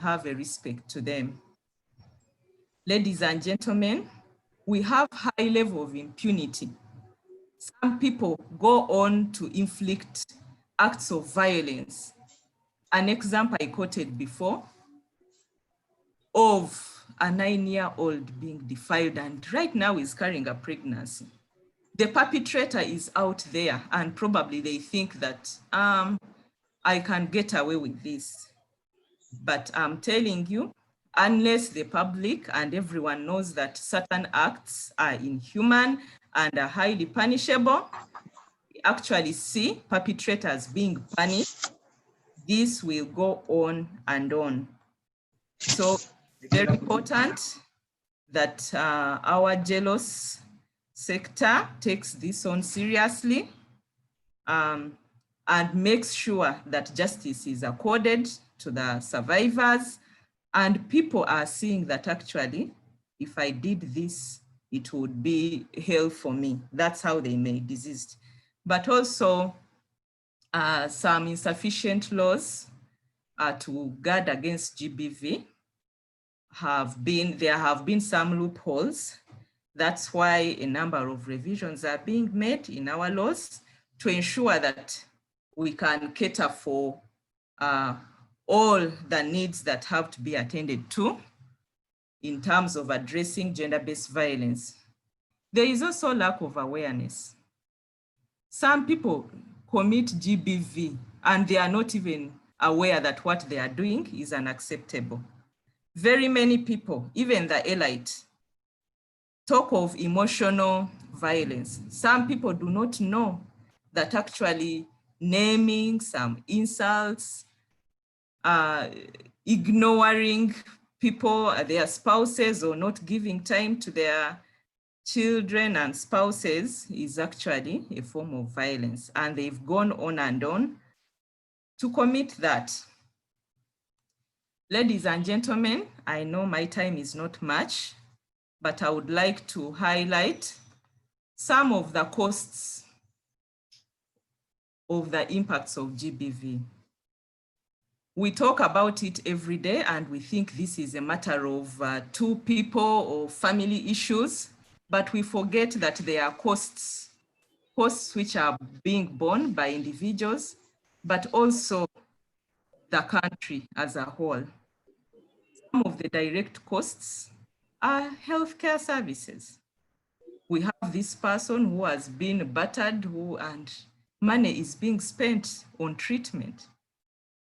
have a respect to them. Ladies and gentlemen, we have high level of impunity. Some people go on to inflict acts of violence. An example I quoted before of a 9-year-old being defiled and right now is carrying a pregnancy. The perpetrator is out there and probably they think that I can get away with this. But I'm telling you, unless the public and everyone knows that certain acts are inhuman and are highly punishable, we actually see perpetrators being punished. This will go on and on. So it's very important that our jealous sector takes this on seriously and makes sure that justice is accorded to the survivors. And people are seeing that actually, if I did this, it would be hell for me. That's how they may desist. But also some insufficient laws to guard against GBV there have been some loopholes. That's why a number of revisions are being made in our laws to ensure that we can cater for all the needs that have to be attended to in terms of addressing gender-based violence. There is also lack of awareness. Some people commit GBV and they are not even aware that what they are doing is unacceptable. Very many people, even the elite, talk of emotional violence. Some people do not know that actually naming some insults, ignoring people, their spouses, or not giving time to their children and spouses is actually a form of violence. And they've gone on and on to commit that. Ladies and gentlemen, I know my time is not much, but I would like to highlight some of the costs of the impacts of GBV. We talk about it every day and we think this is a matter of two people or family issues, but we forget that there are costs which are being borne by individuals, but also the country as a whole. Some of the direct costs are healthcare services. We have this person who has been battered and money is being spent on treatment.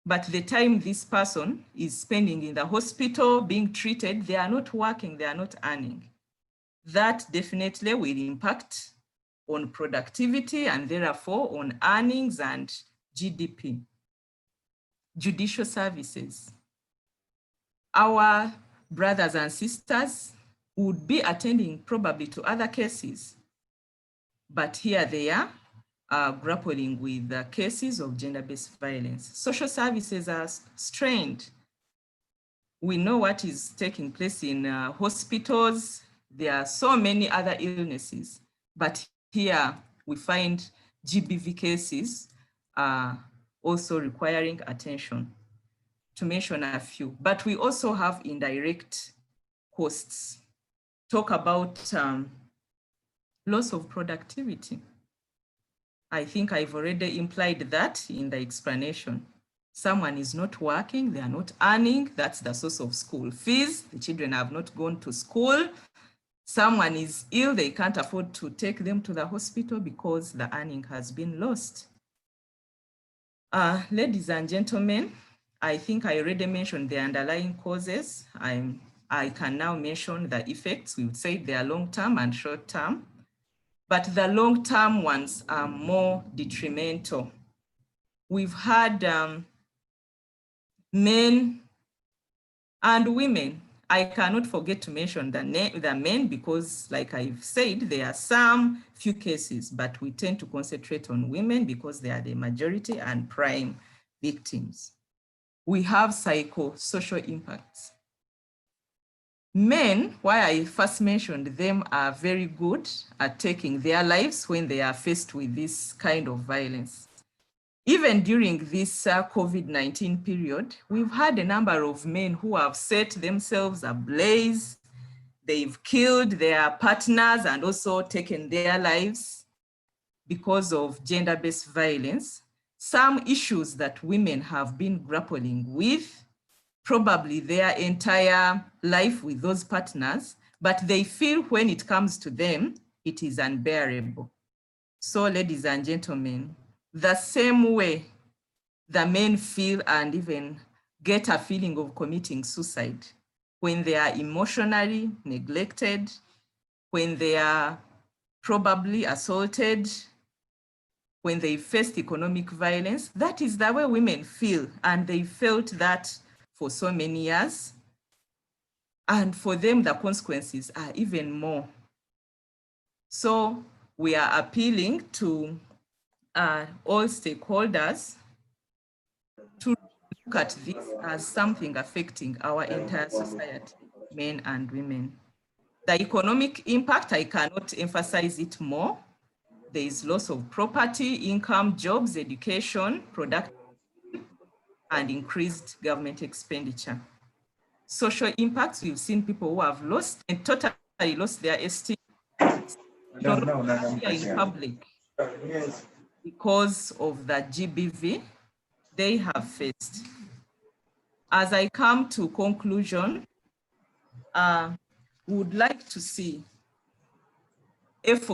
But the time this person is spending in the hospital being treated, they are not working, they are not earning. That definitely will impact on productivity and therefore on earnings and GDP. Judicial services. Our brothers and sisters would be attending probably to other cases, but here they are grappling with the cases of gender-based violence. Social services are strained. We know what is taking place in hospitals. There are so many other illnesses, but here we find GBV cases also requiring attention, to mention a few. But we also have indirect costs. Talk about loss of productivity. I think I've already implied that in the explanation. Someone is not working, they are not earning, that's the source of school fees. The children have not gone to school. Someone is ill, they can't afford to take them to the hospital because the earning has been lost. Ladies and gentlemen, I think I already mentioned the underlying causes. I can now mention the effects. We would say they are long-term and short-term, but the long-term ones are more detrimental. We've had men and women. I cannot forget to mention the men because, like I've said, there are some few cases, but we tend to concentrate on women because they are the majority and prime victims. We have psychosocial impacts. Men, why I first mentioned them, are very good at taking their lives when they are faced with this kind of violence. Even during this COVID-19 period, we've had a number of men who have set themselves ablaze. They've killed their partners and also taken their lives because of gender-based violence. Some issues that women have been grappling with, probably their entire life with those partners, but they feel when it comes to them, it is unbearable. So, ladies and gentlemen, the same way the men feel and even get a feeling of committing suicide when they are emotionally neglected, when they are probably assaulted, when they faced economic violence. That is the way women feel, and they felt that for so many years. And for them, the consequences are even more. So we are appealing to all stakeholders to look at this as something affecting our entire society, men and women. The economic impact, I cannot emphasize it more. There is loss of property, income, jobs, education, production, and increased government expenditure. Social impacts, we've seen people who have lost and totally lost their esteem in public because of the GBV they have faced. As I come to conclusion, would like to see efforts